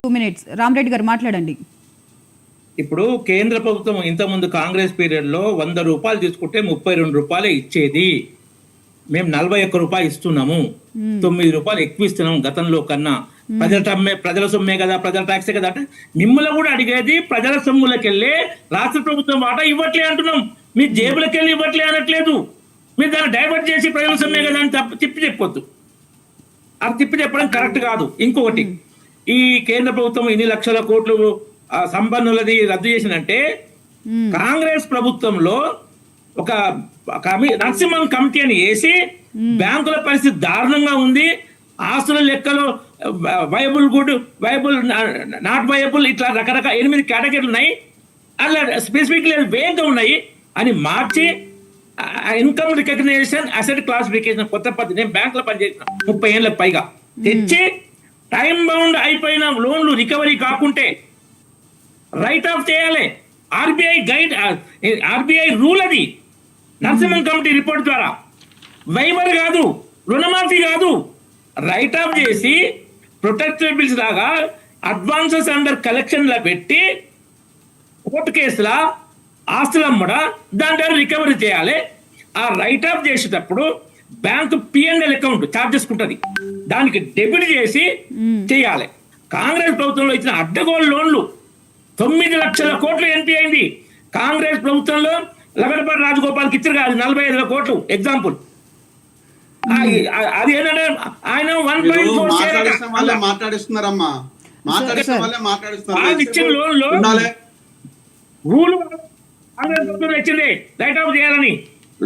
2 minutes. Rama Reddy గారు మాట్లాడండి. ఇప్పుడు కేంద్ర ప్రభుత్వం ఇంతకుముందు కాంగ్రెస్ పీరియడ్ లో 100 రూపాయలు తీసుకుంటే 32 రూపాయలే ఇచ్చేది. మేము 41 రూపాయలు ఇస్తున్నాము. 9 రూపాయలు ఎక్కువ ఇస్తున్నాం గతంలో కన్నా. ప్రజల సొమ్మే కదా, ప్రజల ట్యాక్సే కదా అంటే మిమ్మల్ని కూడా అడిగేది ప్రజల సొమ్ములకెళ్ళి రాష్ట్ర ప్రభుత్వం వాటా ఇవ్వట్లే అంటున్నాం. మీ జేబులకెళ్ళి ఇవ్వట్లే అనట్లేదు. మీరు దాన్ని డైవర్ట్ చేసి ప్రజల సొమ్మే కదా అని తిప్పి చెప్పొద్దు. అది తిప్పి చెప్పడం కరెక్ట్ కాదు. ఇంకొకటి, ఈ కేంద్ర ప్రభుత్వం ఇన్ని లక్షల కోట్లు సంపన్నులది రద్దు చేసిందంటే కాంగ్రెస్ ప్రభుత్వంలో ఒక నరసింహన్ కమిటీ అని వేసి బ్యాంకుల పరిస్థితి దారుణంగా ఉంది, ఆస్తుల లెక్కలు viable, good, viable, not viable, ఇట్లా రకరకాల 8 కేటగిరీలు ఉన్నాయి, అలా స్పెసిఫిక్లీ వేగంగా ఉన్నాయి అని మార్చి ఇన్కమ్ రికగ్నైజేషన్, అసెట్ క్లాసిఫికేషన్ కొత్త పద్ధతి నేను బ్యాంకులో పనిచేసిన 30 ఏళ్ళకి పైగా తెచ్చి టైం బౌండ్ అయిపోయిన లోన్లు రికవరీ కాకుంటే రైట్ ఆఫ్ చేయాలి. ఆర్బీఐ రూల్ అది, నరసింహన్ కమిటీ రిపోర్ట్ ద్వారా. వైబర్ కాదు, రుణమాఫీ కాదు, రైట్ ఆఫ్ చేసి ప్రొటెక్టెడ్ బిల్స్ లాగా అడ్వాన్సెస్ అండర్ కలెక్షన్ లా పెట్టి కోర్టు కేసులా ఆస్తులు అమ్మడ దాని ద్వారా రికవరీ చేయాలి. ఆ రైట్ ఆఫ్ చేసేటప్పుడు బ్యాంకు P&L అకౌంట్ చార్జ్ చేసుకుంటుంది, దానికి డెబిట్ చేసి చేయాలి. కాంగ్రెస్ ప్రభుత్వంలో ఇచ్చిన అడ్డగోలు లోన్లు 9 లక్షల కోట్లు ఎన్పీ అయింది. కాంగ్రెస్ ప్రభుత్వంలో లగడపాటి రాజగోపాల్కి ఇచ్చారు కాదు 45 కోట్లు. ఎగ్జాంపుల్ అది ఏంటంటే ఆయన 1.4 మాట్లాడిస్తున్నారమ్మా, ఇచ్చిన లోన్లో రూల్ కాంగ్రెస్ ప్రభుత్వం ఇచ్చింది రైట్ ఆఫ్ చేయాలని.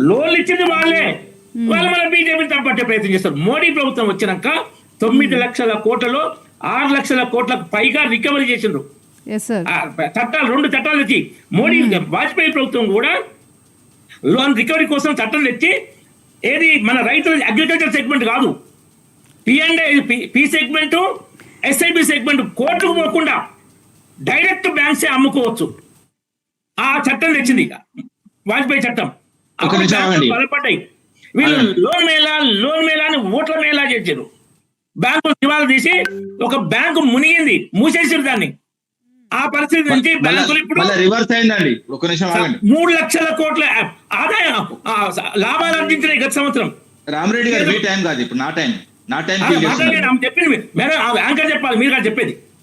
లోన్లు ఇచ్చింది వాళ్ళే, వాళ్ళు మన బీజేపీ తప్పట్టే ప్రయత్నం చేస్తారు. మోడీ ప్రభుత్వం వచ్చినాక 9 లక్షల కోట్లలో 6 లక్షల కోట్లకు పైగా రికవరీ చేసిండ్రు. చట్టాలు 2 చట్టాలు తెచ్చి మోడీ వాజ్పేయి ప్రభుత్వం కూడా లోన్ రికవరీ కోసం చట్టం తెచ్చి ఏది మన రైతుల అగ్రికల్చర్ సెగ్మెంట్ కాదు, పి సెగ్మెంట్, ఎస్ఐబి సెగ్మెంట్ కోర్టుకు పోకుండా డైరెక్ట్ బ్యాంక్సే అమ్ముకోవచ్చు. ఆ చట్టం తెచ్చింది వాజ్పేయి చట్టం. బలపడ్డాయి. వీళ్ళు లోన్ మేళా అని ఓట్ల మేళా చేశారు. బ్యాంకు దివాలా తీసి ఒక బ్యాంకు మునిగింది, మూసేసారు దాన్ని. ఆ పరిస్థితి నుంచి బ్యాంకులు ఇప్పుడు రివర్స్ అయిందండి. 3 లక్షల కోట్ల ఆదాయం లాభాలు ఆర్జించినాయి గత సంవత్సరం. రామరెడ్డి గారు మీ టైం కాదు ఇప్పుడు, నా టైం చెప్పింది మేడం, యాంకర్ చెప్పాలి, మీరు కాదు చెప్పేది.